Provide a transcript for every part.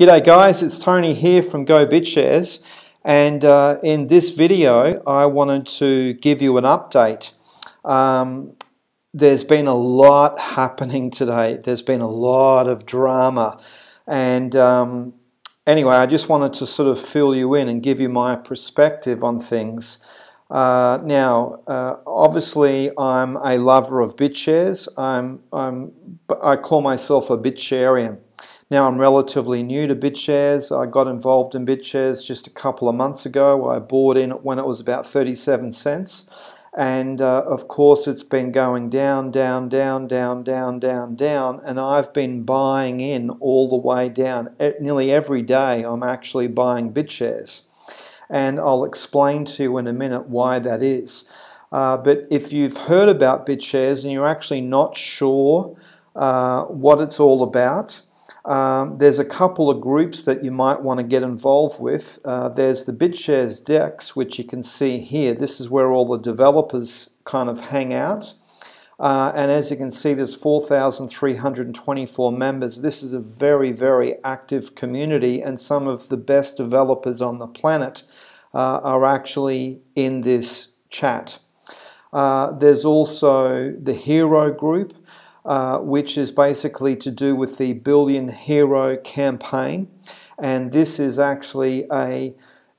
G'day guys, it's Tony here from Go Bitshares, and in this video I wanted to give you an update. There's been a lot happening today. There's been a lot of drama, and anyway, I just wanted to sort of fill you in and give you my perspective on things. Obviously I'm a lover of Bitshares. I call myself a Bitsharian. Now, I'm relatively new to Bitshares. I got involved in Bitshares just a couple of months ago. I bought in when it was about 37 cents. And of course, it's been going down, down, down, down, down, down, down. And I've been buying in all the way down. Nearly every day, I'm actually buying Bitshares. And I'll explain to you in a minute why that is. But if you've heard about Bitshares and you're actually not sure what it's all about, there's a couple of groups that you might want to get involved with. There's the Bitshares DEX, which you can see here. This is where all the developers kind of hang out. And as you can see, there's 4,324 members. This is a very, very active community, and some of the best developers on the planet are actually in this chat. There's also the Hero group, which is basically to do with the Billion Hero campaign, and this is actually a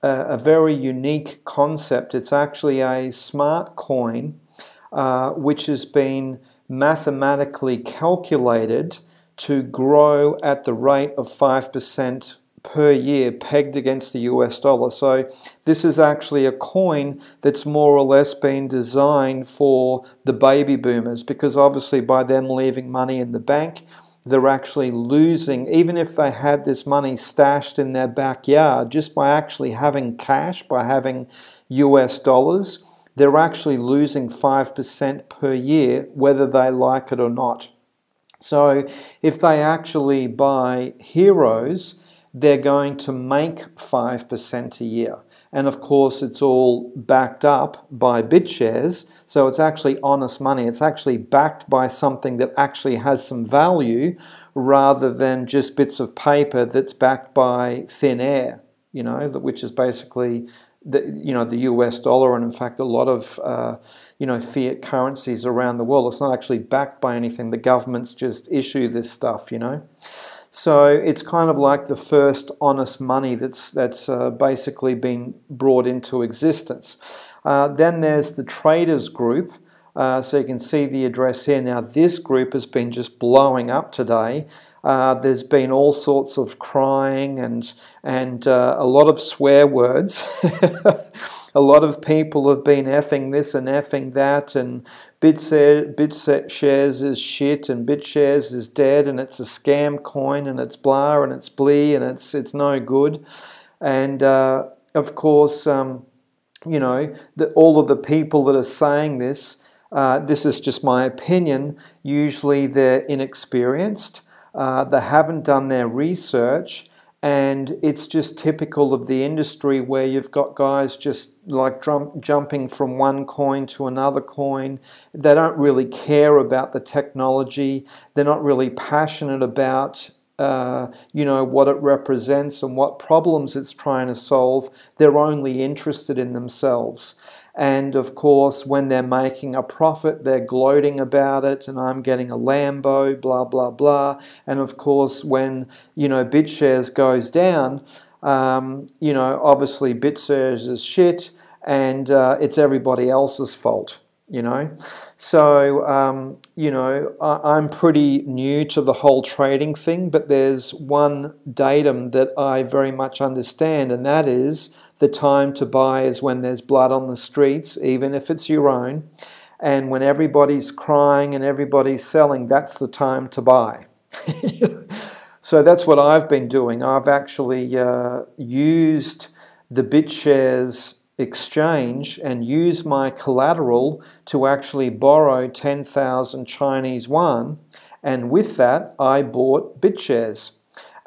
very unique concept. It's actually a smart coin which has been mathematically calculated to grow at the rate of 5% per year pegged against the US dollar. So this is actually a coin that's more or less been designed for the baby boomers, because obviously by them leaving money in the bank, they're actually losing, even if they had this money stashed in their backyard, just by actually having cash, by having US dollars, they're actually losing 5% per year, whether they like it or not. So if they actually buy Heroes, they're going to make 5% a year. And of course, it's all backed up by Bitshares, so it's actually honest money. It's actually backed by something that actually has some value, rather than just bits of paper that's backed by thin air, you know, which is basically the US dollar, and in fact a lot of fiat currencies around the world. It's not actually backed by anything. The governments just issue this stuff, you know. So it's kind of like the first honest money that's basically been brought into existence. Then there's the traders group. So you can see the address here. Now this group has been just blowing up today. There's been all sorts of crying and a lot of swear words. A lot of people have been effing this and effing that, and Bitshares is shit, and Bitshares is dead, and it's a scam coin, and it's blah, and it's blee, and it's no good. And of course, all of the people that are saying this, this is just my opinion, usually they're inexperienced, they haven't done their research, and it's just typical of the industry where you've got guys just like jumping from one coin to another coin. They don't really care about the technology. They're not really passionate about what it represents and what problems it's trying to solve. They're only interested in themselves. And of course, when they're making a profit, they're gloating about it, and I'm getting a Lambo, blah, blah, blah. And of course, when, Bitshares goes down, obviously Bitshares is shit, and it's everybody else's fault, So, I'm pretty new to the whole trading thing, but there's one datum that I very much understand, and that is the time to buy is when there's blood on the streets, even if it's your own. And when everybody's crying and everybody's selling, that's the time to buy. So that's what I've been doing. I've actually used the Bitshares exchange and used my collateral to actually borrow 10,000 Chinese yuan. And with that, I bought Bitshares.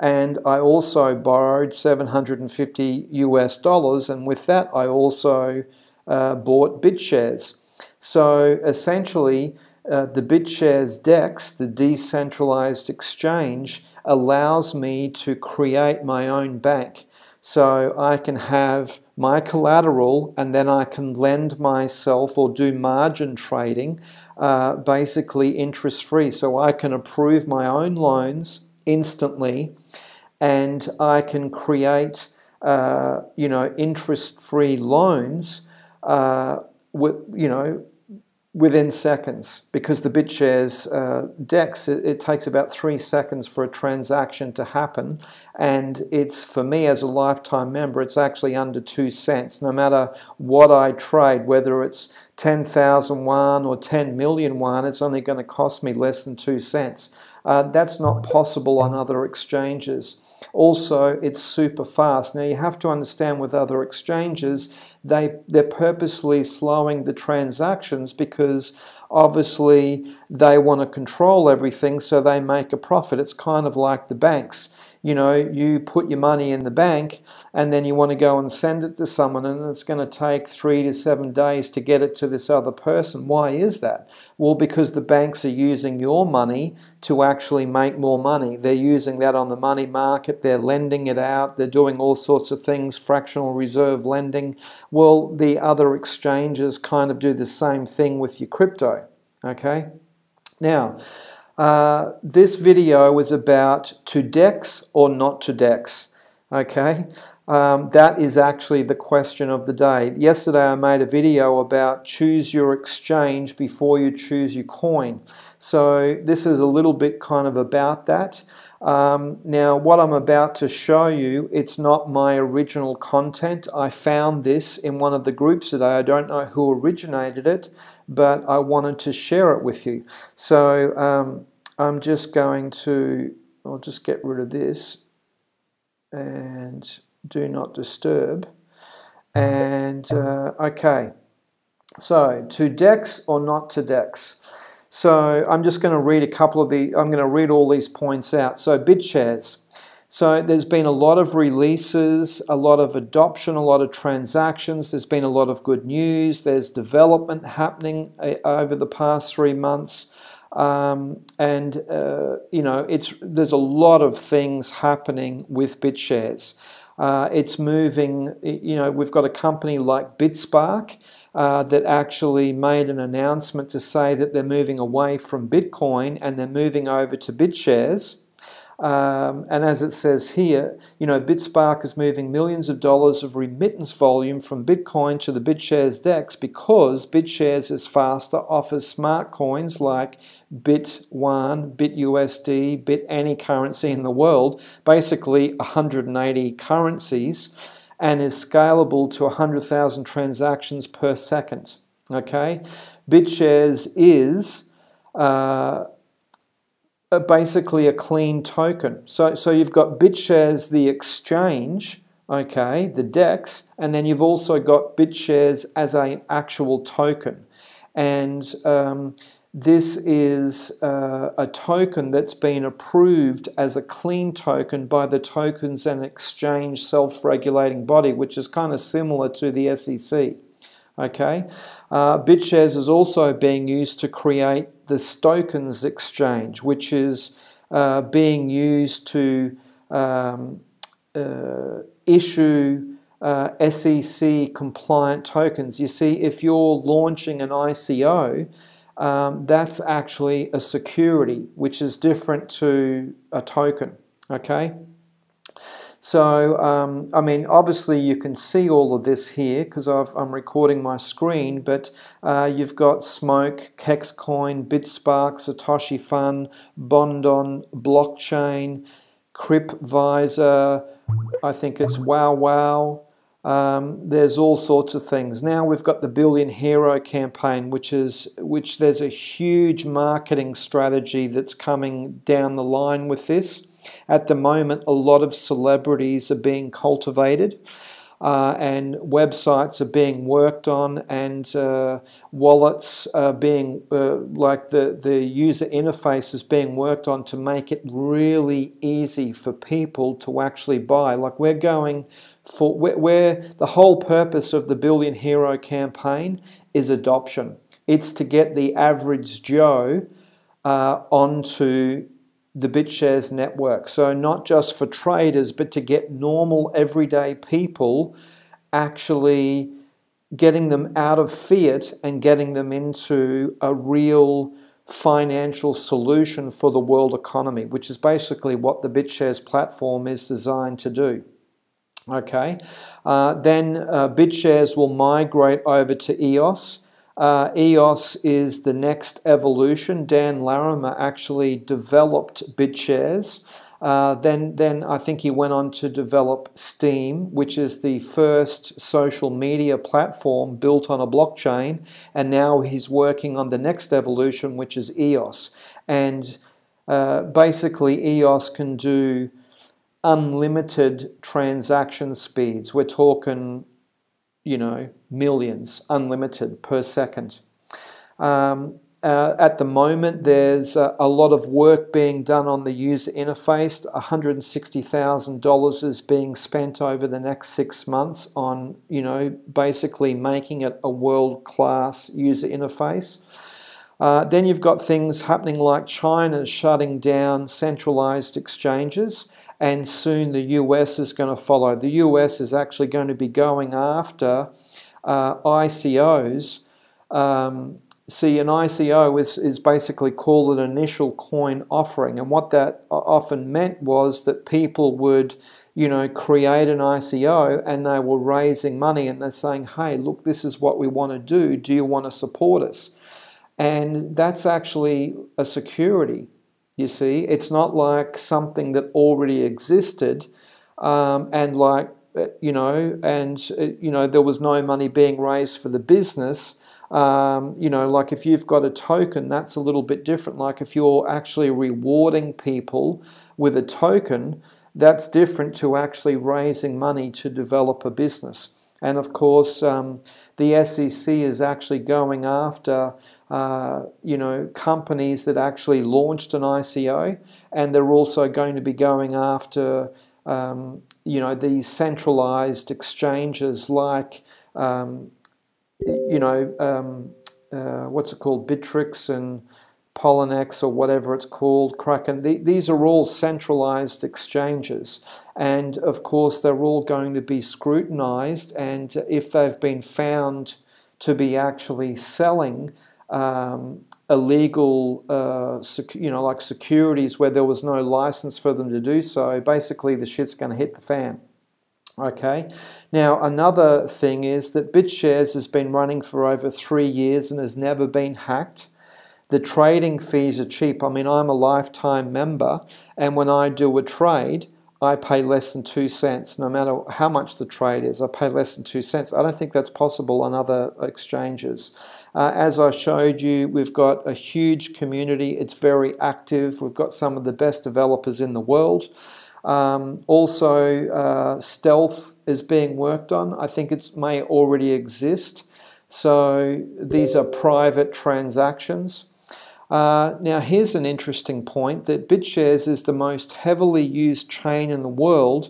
And I also borrowed $750 US, and with that I also bought Bitshares. So essentially the Bitshares DEX, the decentralized exchange, allows me to create my own bank. So I can have my collateral and then I can lend myself or do margin trading, basically interest-free. So I can approve my own loans instantly and I can create interest-free loans within seconds, because the Bitshares DEX, it takes about 3 seconds for a transaction to happen, and it's, for me as a lifetime member, it's actually under 2 cents. No matter what I trade, whether it's 10,000 yuan or 10 million yuan, it's only going to cost me less than 2 cents. That's not possible on other exchanges. Also, it's super fast. Now, you have to understand with other exchanges, they're purposely slowing the transactions because obviously they want to control everything so they make a profit. It's kind of like the banks. You know, you put your money in the bank and then you want to go and send it to someone and it's going to take 3 to 7 days to get it to this other person. Why is that? Well, because the banks are using your money to actually make more money. They're using that on the money market, they're lending it out, they're doing all sorts of things, fractional reserve lending. Well, the other exchanges kind of do the same thing with your crypto, okay? Now, this video is about to DEX or not to DEX, okay? That is actually the question of the day. Yesterday I made a video about choose your exchange before you choose your coin. So this is a little bit kind of about that. Now what I'm about to show you, it's not my original content. I found this in one of the groups today. I don't know who originated it, but I wanted to share it with you. So I'm just going to, I'll just get rid of this and do not disturb. And okay, so to DEX or not to DEX. So I'm just going to read a couple of I'm going to read all these points out. So Bitshares. So there's been a lot of releases, a lot of adoption, a lot of transactions. There's been a lot of good news. There's development happening over the past 3 months. There's a lot of things happening with Bitshares. It's moving, we've got a company like Bitspark that actually made an announcement to say that they're moving away from Bitcoin and they're moving over to Bitshares. And as it says here, Bitspark is moving millions of dollars of remittance volume from Bitcoin to the Bitshares DEX because Bitshares is faster, offers smart coins like bitOne, bitUSD, bitAnyCurrencyInTheWorld, basically 180 currencies, and is scalable to 100,000 transactions per second. Okay, Bitshares is basically a clean token. So you've got Bitshares, the exchange, okay, the DEX, and then you've also got Bitshares as an actual token. And this is a token that's been approved as a clean token by the Tokens and Exchange self-regulating body, which is kind of similar to the SEC. Okay, Bitshares is also being used to create the STOKENS exchange, which is being used to issue SEC compliant tokens. You see, if you're launching an ICO, that's actually a security, which is different to a token. Okay. So, I mean, obviously you can see all of this here because I'm recording my screen, but you've got Smoke, Kexcoin, Bitspark, Satoshi.fund, Bondonblockchain, Crypviser, I think it's YOYOW. There's all sorts of things. Now we've got the Billion Hero campaign, which there's a huge marketing strategy that's coming down the line with this. At the moment, a lot of celebrities are being cultivated and websites are being worked on, and wallets are being, like the user interface is being worked on to make it really easy for people to actually buy. Like we're going for, where the whole purpose of the Billion Hero campaign is adoption. It's to get the average Joe onto the BitShares network. So not just for traders, but to get normal everyday people, actually getting them out of fiat and getting them into a real financial solution for the world economy, which is basically what the BitShares platform is designed to do. Okay, then BitShares will migrate over to EOS. EOS is the next evolution. Dan Larimer actually developed BitShares. Then I think he went on to develop Steam, which is the first social media platform built on a blockchain. And now he's working on the next evolution, which is EOS. And basically EOS can do unlimited transaction speeds. We're talking, you know, millions, unlimited per second. At the moment, there's a lot of work being done on the user interface. $160,000 is being spent over the next 6 months on, you know, basically making it a world-class user interface. Then you've got things happening like China shutting down centralized exchanges, and soon the US is going to follow. The US is actually going to be going after ICOs. See, an ICO is basically called an initial coin offering, and what that often meant was that people would, you know, create an ICO and they were raising money and they're saying, hey, look, this is what we want to do. Do you want to support us? And that's actually a security. You see, it's not like something that already existed, and like, you know, there was no money being raised for the business. You know, like if you've got a token, that's a little bit different. Like if you're actually rewarding people with a token, that's different to actually raising money to develop a business. And of course, the SEC is actually going after, you know, companies that actually launched an ICO, and they're also going to be going after, you know, these centralized exchanges like, you know, what's it called, Bittrex and Poloniex or whatever it's called, Kraken. These are all centralized exchanges, and of course they're all going to be scrutinized, and if they've been found to be actually selling illegal, you know, like securities where there was no license for them to do so, basically the shit's going to hit the fan. Okay, now another thing is that BitShares has been running for over 3 years and has never been hacked. The trading fees are cheap. I mean, I'm a lifetime member, and when I do a trade, I pay less than 2 cents. No matter how much the trade is, I pay less than 2 cents. I don't think that's possible on other exchanges. As I showed you, we've got a huge community. It's very active. We've got some of the best developers in the world. Also, stealth is being worked on. I think it may already exist. So these are private transactions. Now here's an interesting point, that BitShares is the most heavily used chain in the world.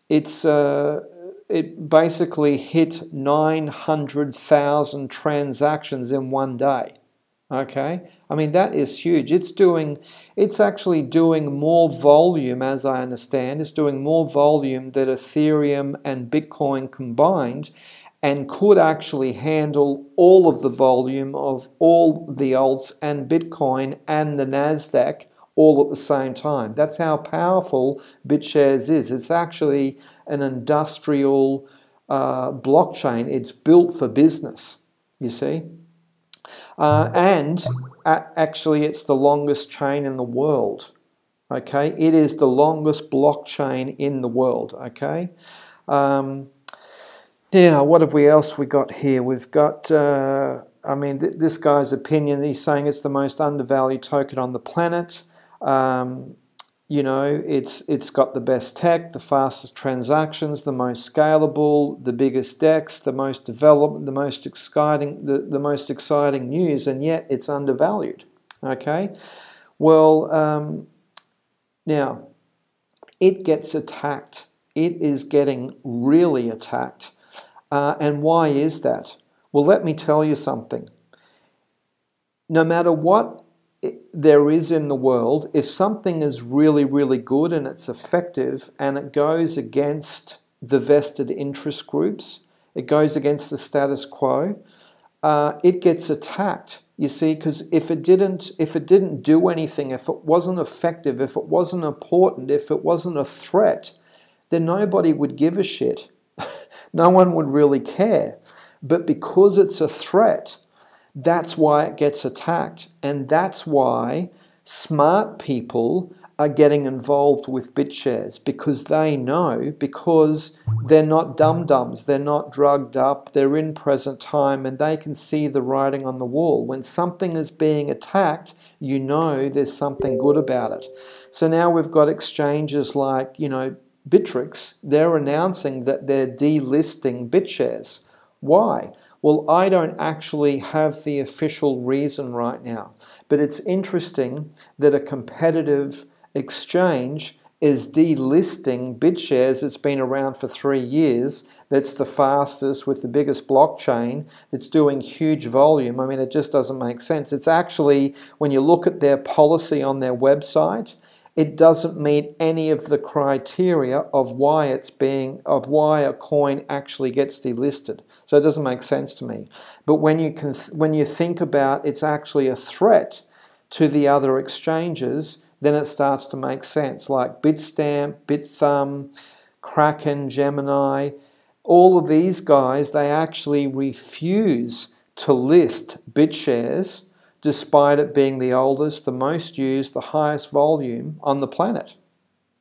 It basically hit 900,000 transactions in one day. Okay, I mean that is huge. It's actually doing more volume, as I understand. It's doing more volume than Ethereum and Bitcoin combined, and could actually handle all of the volume of all the alts and Bitcoin and the NASDAQ all at the same time. That's how powerful BitShares is. It's actually an industrial blockchain. It's built for business, you see. And actually it's the longest chain in the world. Okay, it is the longest blockchain in the world. Okay. Now, what have we else we got here? We've got, I mean, this guy's opinion, he's saying it's the most undervalued token on the planet. You know, it's got the best tech, the fastest transactions, the most scalable, the biggest DEX, the most developed, the most exciting news, and yet it's undervalued. Okay, well, now it gets attacked. It is getting really attacked. And why is that? Well, let me tell you something. No matter what there is in the world, if something is really, really good and it's effective and it goes against the vested interest groups, it goes against the status quo, it gets attacked. You see, because if it didn't do anything, if it wasn't effective, if it wasn't important, if it wasn't a threat, then nobody would give a shit. No one would really care. But because it's a threat, that's why it gets attacked. And that's why smart people are getting involved with BitShares, because they know, because they're not dum-dums, they're not drugged up, they're in present time, and they can see the writing on the wall. When something is being attacked, you know there's something good about it. So now we've got exchanges like, Bittrex. They're announcing that they're delisting BitShares. Why? Well, I don't actually have the official reason right now, but it's interesting that a competitive exchange is delisting BitShares. It's been around for 3 years. That's the fastest, with the biggest blockchain, that's doing huge volume. I mean, it just doesn't make sense. It's actually, when you look at their policy on their website, it doesn't meet any of the criteria of why a coin actually gets delisted. So it doesn't make sense to me. But when you think about it's actually a threat to the other exchanges, then it starts to make sense. Like Bitstamp, Bithumb, Kraken, Gemini, all of these guys, they actually refuse to list BitShares, despite it being the oldest, the most used, the highest volume on the planet.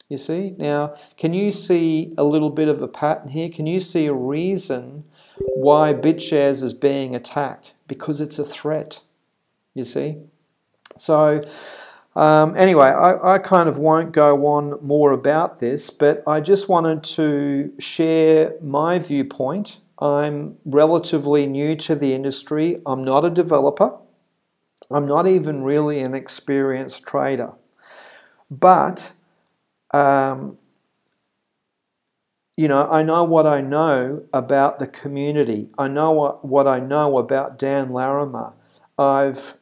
You see? Now, can you see a little bit of a pattern here? Can you see a reason why BitShares is being attacked? Because it's a threat, you see? So, anyway, I kind of won't go on more about this, but I just wanted to share my viewpoint. I'm relatively new to the industry. I'm not a developer. I'm not even really an experienced trader. But, I know what I know about the community. I know what I know about Dan Larimer. I've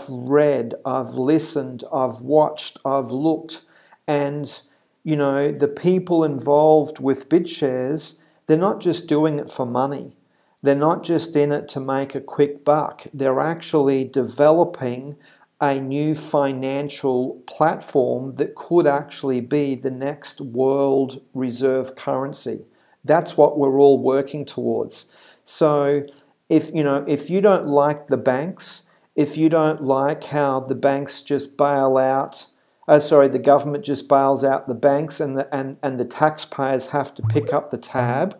read, I've listened, I've watched, I've looked, and, the people involved with BitShares, they're not just doing it for money. They're not just in it to make a quick buck. They're actually developing a new financial platform that could actually be the next world reserve currency. That's what we're all working towards. So if you don't like the banks, if you don't like how the banks just bail out, the government just bails out the banks and the taxpayers have to pick up the tab,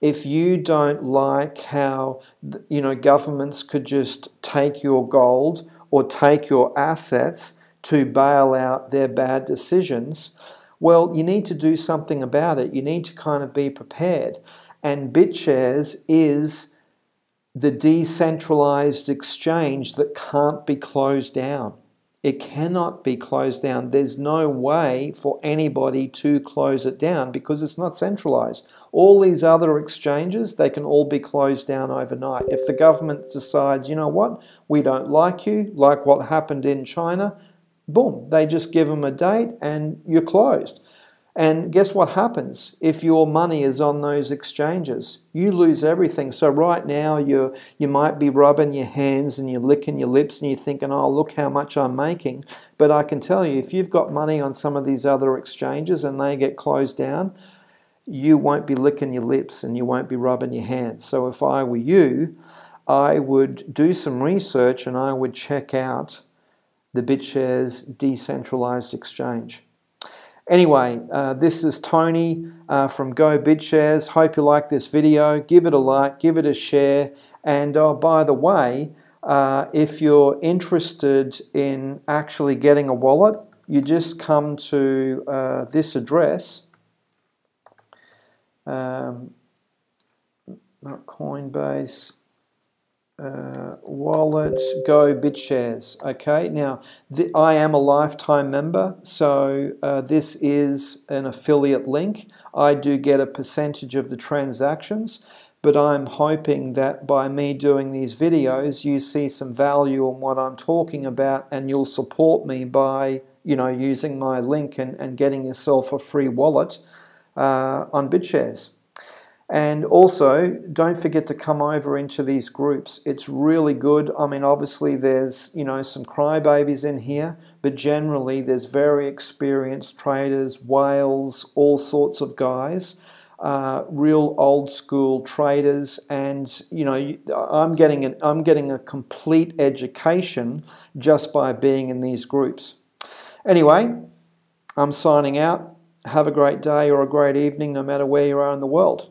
if you don't like how governments could just take your gold or take your assets to bail out their bad decisions, well, you need to do something about it. You need to kind of be prepared. And BitShares is the decentralized exchange that can't be closed down. It cannot be closed down. There's no way for anybody to close it down because it's not centralized. All these other exchanges, they can all be closed down overnight. If the government decides, you know what, we don't like you, like what happened in China, boom, they just give them a date and you're closed. And guess what happens if your money is on those exchanges? You lose everything. So right now you might be rubbing your hands and you're licking your lips and you're thinking, oh, look how much I'm making. But I can tell you, if you've got money on some of these other exchanges and they get closed down, you won't be licking your lips and you won't be rubbing your hands. So if I were you, I would do some research and I would check out the BitShares Decentralized Exchange. Anyway, this is Tony from Go BitShares. Hope you like this video. Give it a like, give it a share. And by the way, if you're interested in actually getting a wallet, you just come to this address. Not Coinbase. Wallet, Go BitShares. Okay, now I am a lifetime member, so this is an affiliate link. I do get a percentage of the transactions, but I'm hoping that by me doing these videos, you see some value in what I'm talking about, and you'll support me by, you know, using my link and getting yourself a free wallet on Bitshares. And also, don't forget to come over into these groups. It's really good. I mean, obviously there's, you know, some crybabies in here, but generally there's very experienced traders, whales, all sorts of guys, real old school traders, and you know, I'm getting a complete education just by being in these groups. Anyway, I'm signing out. Have a great day or a great evening, no matter where you are in the world.